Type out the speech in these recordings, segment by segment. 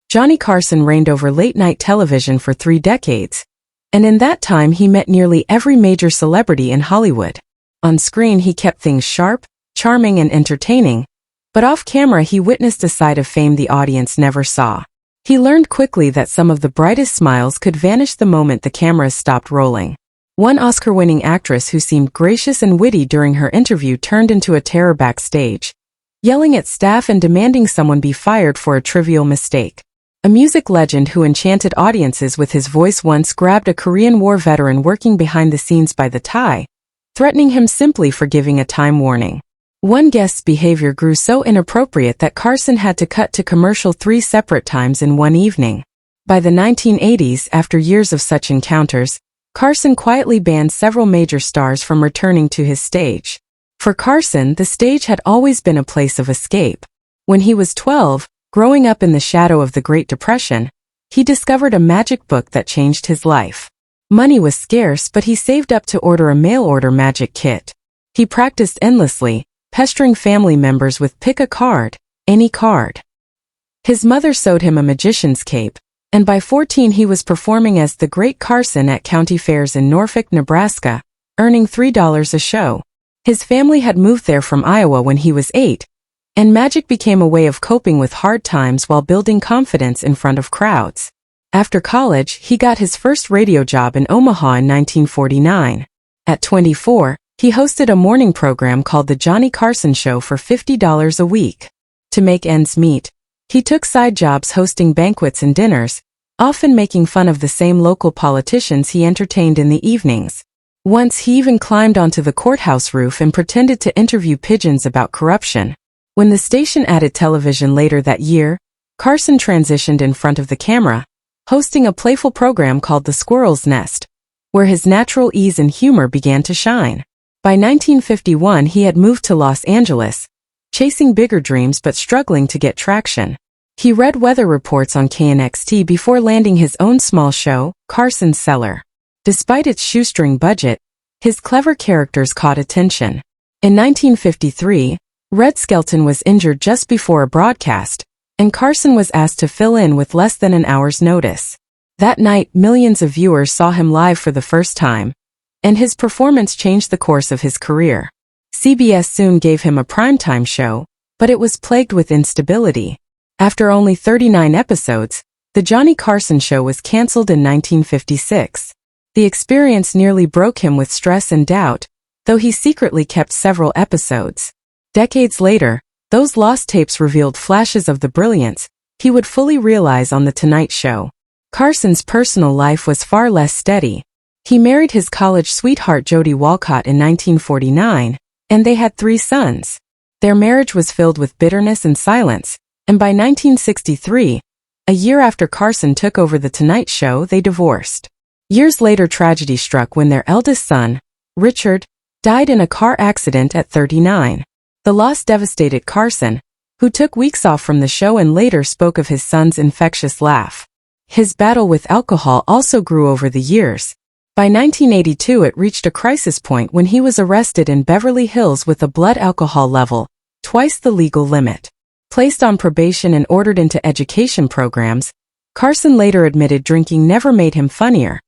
Johnny Carson reigned over late-night television for 3 decades, and in that time he met nearly every major celebrity in Hollywood. On screen he kept things sharp, charming and entertaining, but off-camera he witnessed a side of fame the audience never saw. He learned quickly that some of the brightest smiles could vanish the moment the cameras stopped rolling. One Oscar-winning actress who seemed gracious and witty during her interview turned into a terror backstage, yelling at staff and demanding someone be fired for a trivial mistake. A music legend who enchanted audiences with his voice once grabbed a Korean War veteran working behind the scenes by the tie, threatening him simply for giving a time warning. One guest's behavior grew so inappropriate that Carson had to cut to commercial 3 separate times in one evening. By the 1980s, after years of such encounters, Carson quietly banned several major stars from returning to his stage. For Carson, the stage had always been a place of escape. When he was 12, growing up in the shadow of the Great Depression, he discovered a magic book that changed his life. Money was scarce, but he saved up to order a mail-order magic kit. He practiced endlessly, pestering family members with "pick a card, any card." His mother sewed him a magician's cape, and by 14 he was performing as the Great Carson at county fairs in Norfolk, Nebraska, earning $3 a show. His family had moved there from Iowa when he was 8, and magic became a way of coping with hard times while building confidence in front of crowds. After college, he got his first radio job in Omaha in 1949. At 24, he hosted a morning program called The Johnny Carson Show for $50 a week. To make ends meet, he took side jobs hosting banquets and dinners, often making fun of the same local politicians he entertained in the evenings. Once he even climbed onto the courthouse roof and pretended to interview pigeons about corruption. When the station added television later that year, Carson transitioned in front of the camera, hosting a playful program called The Squirrel's Nest, where his natural ease and humor began to shine. By 1951 he had moved to Los Angeles, chasing bigger dreams but struggling to get traction. He read weather reports on KNXT before landing his own small show, Carson's Cellar. Despite its shoestring budget, his clever characters caught attention. In 1953, Red Skelton was injured just before a broadcast, and Carson was asked to fill in with less than an hour's notice. That night, millions of viewers saw him live for the first time, and his performance changed the course of his career. CBS soon gave him a primetime show, but it was plagued with instability. After only 39 episodes, The Johnny Carson Show was canceled in 1956. The experience nearly broke him with stress and doubt, though he secretly kept several episodes. Decades later, those lost tapes revealed flashes of the brilliance he would fully realize on The Tonight Show. Carson's personal life was far less steady. He married his college sweetheart Jody Walcott in 1949, and they had 3 sons. Their marriage was filled with bitterness and silence, and by 1963, a year after Carson took over The Tonight Show, they divorced. Years later, tragedy struck when their eldest son, Richard, died in a car accident at 39. The loss devastated Carson, who took weeks off from the show and later spoke of his son's infectious laugh. His battle with alcohol also grew over the years. By 1982 it reached a crisis point when he was arrested in Beverly Hills with a blood alcohol level, twice the legal limit. Placed on probation and ordered into education programs, Carson later admitted drinking never made him funnier.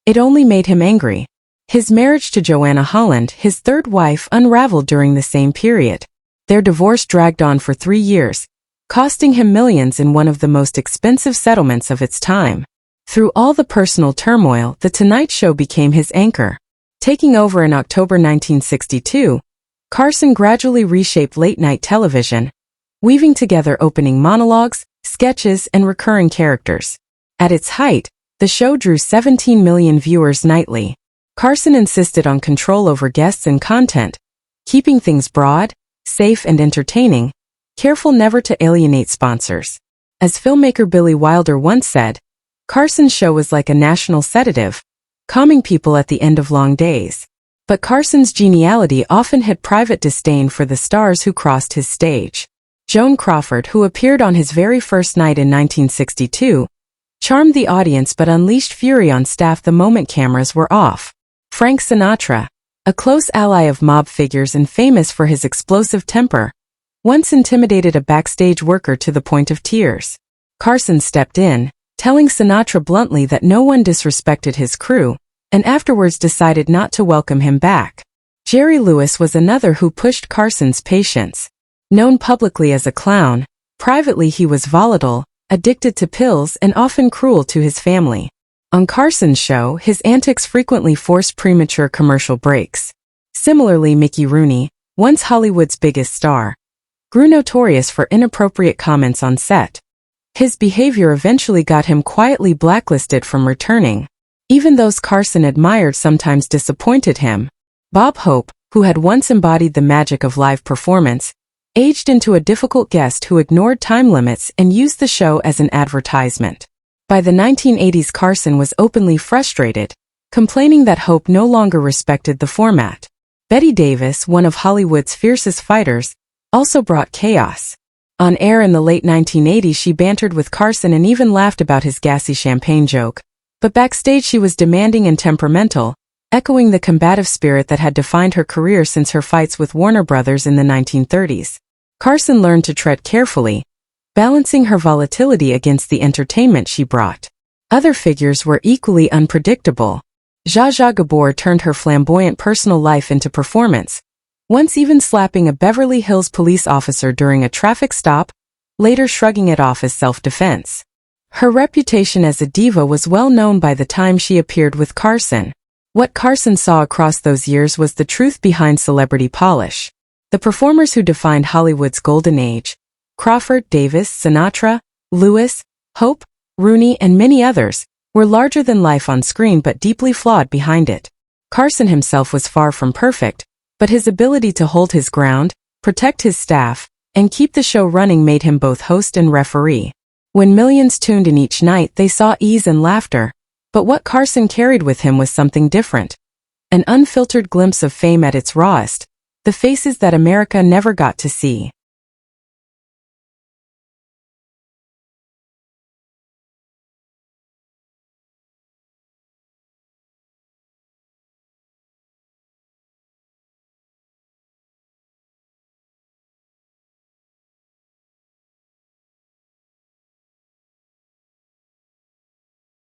It only made him angry. His marriage to Joanna Holland, his third wife, unraveled during the same period. Their divorce dragged on for 3 years, costing him millions in one of the most expensive settlements of its time. Through all the personal turmoil, The Tonight Show became his anchor. Taking over in October 1962, Carson gradually reshaped late-night television, weaving together opening monologues, sketches, and recurring characters. At its height, the show drew 17 million viewers nightly. Carson insisted on control over guests and content, keeping things broad, safe, and entertaining, careful never to alienate sponsors. As filmmaker Billy Wilder once said, Carson's show was like a national sedative, calming people at the end of long days. But Carson's geniality often had private disdain for the stars who crossed his stage. Joan Crawford, who appeared on his very first night in 1962, charmed the audience but unleashed fury on staff the moment cameras were off. Frank Sinatra, a close ally of mob figures and famous for his explosive temper, once intimidated a backstage worker to the point of tears. Carson stepped in, telling Sinatra bluntly that no one disrespected his crew, and afterwards decided not to welcome him back. Jerry Lewis was another who pushed Carson's patience. Known publicly as a clown, privately he was volatile, addicted to pills and often cruel to his family. On Carson's show, his antics frequently forced premature commercial breaks. Similarly, Mickey Rooney, once Hollywood's biggest star, grew notorious for inappropriate comments on set. His behavior eventually got him quietly blacklisted from returning. Even those Carson admired sometimes disappointed him. Bob Hope, who had once embodied the magic of live performance, aged into a difficult guest who ignored time limits and used the show as an advertisement. By the 1980s, Carson was openly frustrated, complaining that Hope no longer respected the format. Bette Davis, one of Hollywood's fiercest fighters, also brought chaos. On air in the late 1980s, she bantered with Carson and even laughed about his gassy champagne joke. But backstage she was demanding and temperamental, echoing the combative spirit that had defined her career since her fights with Warner Brothers in the 1930s. Carson learned to tread carefully, balancing her volatility against the entertainment she brought. Other figures were equally unpredictable. Zsa Zsa Gabor turned her flamboyant personal life into performance, once even slapping a Beverly Hills police officer during a traffic stop, later shrugging it off as self-defense. Her reputation as a diva was well known by the time she appeared with Carson. What Carson saw across those years was the truth behind celebrity polish. The performers who defined Hollywood's golden age, Crawford, Davis, Sinatra, Lewis, Hope, Rooney, and many others, were larger than life on screen but deeply flawed behind it. Carson himself was far from perfect, but his ability to hold his ground, protect his staff, and keep the show running made him both host and referee. When millions tuned in each night, they saw ease and laughter, but what Carson carried with him was something different. An unfiltered glimpse of fame at its rawest, the faces that America never got to see.